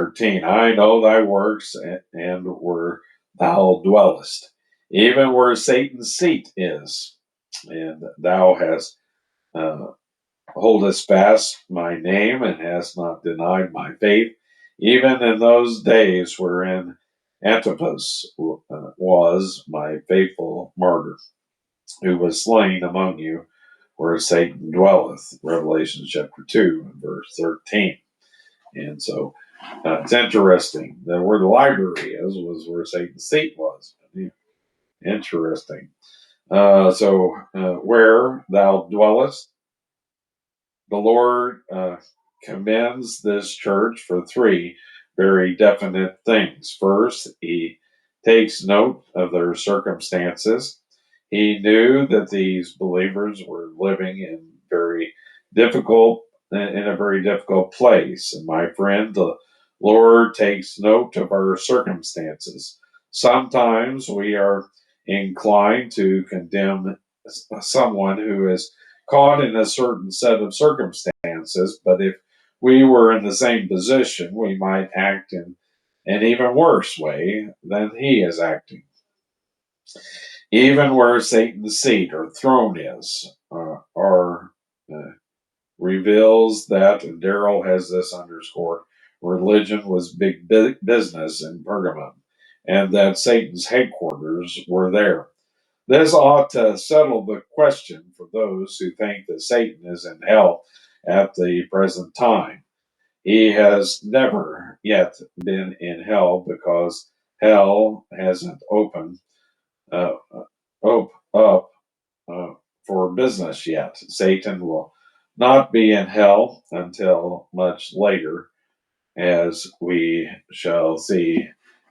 13. I know thy works and where thou dwellest, even where Satan's seat is, and thou hast uh, holdest fast my name and hast not denied my faith, even in those days wherein Antipas was my faithful martyr, who was slain among you, where Satan dwelleth. Revelation chapter 2 and verse 13. And so it's interesting that where the library is was where Satan's seat was. Interesting. Where thou dwellest, the Lord commends this church for three very definite things. First, he takes note of their circumstances. He knew that these believers were living in a very difficult place. And my friend, the Lord takes note of our circumstances. Sometimes we are inclined to condemn someone who is caught in a certain set of circumstances, but if we were in the same position, we might act in an even worse way than he is acting. Even where Satan's seat or throne is, reveals that, and Daryl has this underscored, religion was big business in Pergamum, and that Satan's headquarters were there. This ought to settle the question for those who think that Satan is in hell at the present time. He has never yet been in hell because hell hasn't opened uh, up for business yet. Satan will not be in hell until much later, as we shall see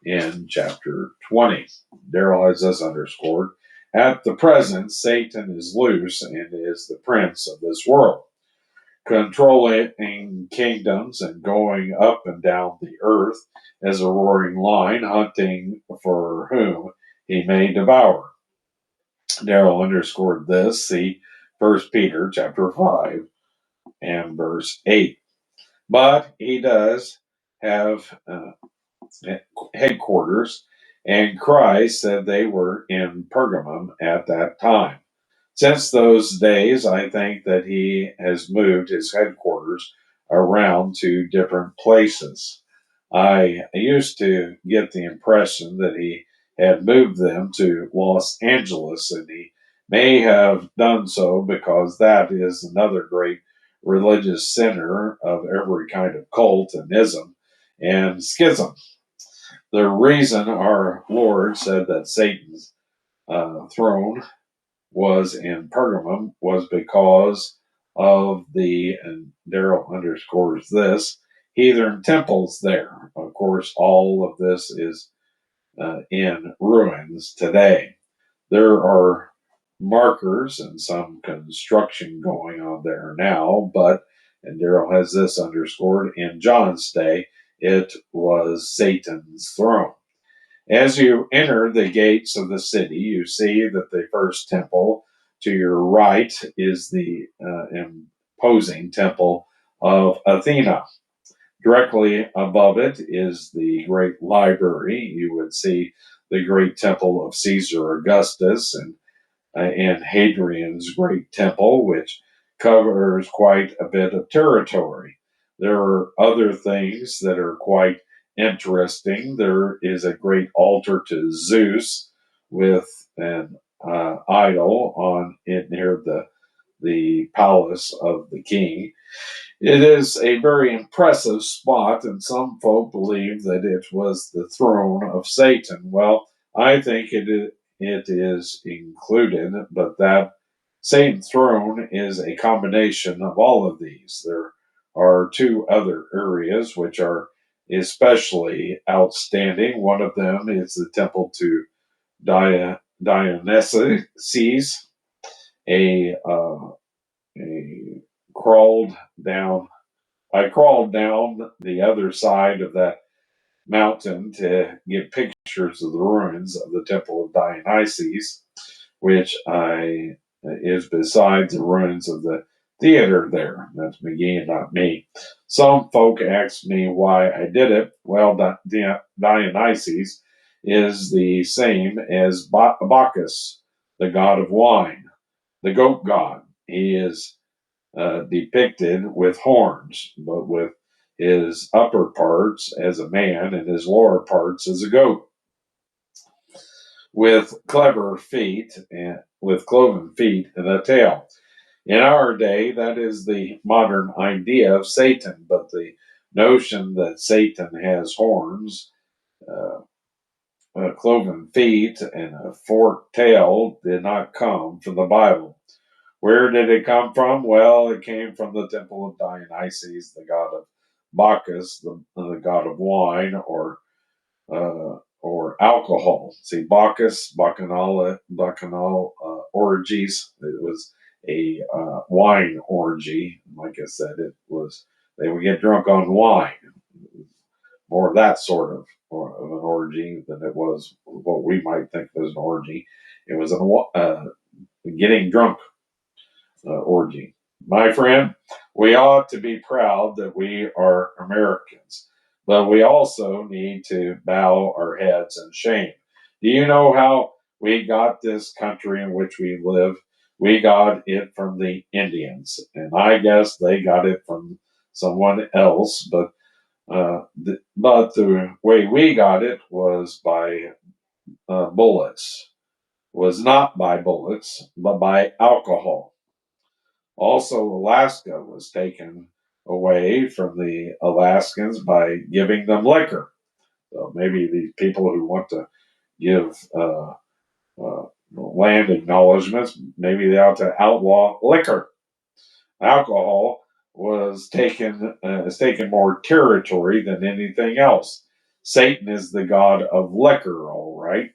in chapter 20. Daryl has this underscored. At the present, Satan is loose and is the prince of this world, controlling kingdoms and going up and down the earth as a roaring lion, hunting for whom he may devour. Daryl underscored this. See 1 Peter chapter 5 and verse 8. But he does have headquarters, and Christ said they were in Pergamum at that time. Since those days, I think that he has moved his headquarters around to different places. I used to get the impression that he had moved them to Los Angeles, and he may have done so because that is another great religious center of every kind of cult and ism and schism. The reason our Lord said that Satan's throne was in Pergamum was because of and Daryl underscores this, heathen temples there. Of course, all of this is in ruins today. There are markers and some construction going on there now, but, and Daryl has this underscored, in John's day, it was Satan's throne. As you enter the gates of the city, you see that the first temple to your right is the imposing temple of Athena. Directly above it is the great library. You would see the great temple of Caesar Augustus and Hadrian's great temple, which covers quite a bit of territory. There are other things that are quite interesting. There is a great altar to Zeus with an idol on it near the palace of the king. It is a very impressive spot, and some folk believe that it was the throne of Satan. Well, I think it is included, but that same throne is a combination of all of these. There are two other areas which are especially outstanding. One of them is the temple to Dionysus, a, uh, a crawled down. I crawled down the other side of that mountain to get pictures of the ruins of the Temple of Dionysus, which is beside the ruins of the theater there. That's McGee and not me. Some folk ask me why I did it. Well, Dionysus is the same as Bacchus, the god of wine, the goat god. He is depicted with horns, but with his upper parts as a man and his lower parts as a goat, with clever feet and with cloven feet and a tail. In our day, that is the modern idea of Satan, but the notion that Satan has horns, uh, cloven feet, and a forked tail did not come from the Bible. Where did it come from? Well, it came from the temple of Dionysus, the god of Bacchus, the god of wine, or alcohol. See, Bacchanal orgies. It was a wine orgy. Like I said, it was they would get drunk on wine. More of that sort of an orgy than it was what we might think was an orgy. It was getting drunk orgy. My friend, we ought to be proud that we are Americans, but we also need to bow our heads in shame. Do you know how we got this country in which we live? We got it from the Indians, and I guess they got it from someone else, but the way we got it was by bullets. Was not by bullets, but by alcohol. Also, Alaska was taken away from the Alaskans by giving them liquor. So maybe the people who want to give land acknowledgments, maybe they ought to outlaw liquor. Alcohol has taken more territory than anything else. Satan is the god of liquor, all right.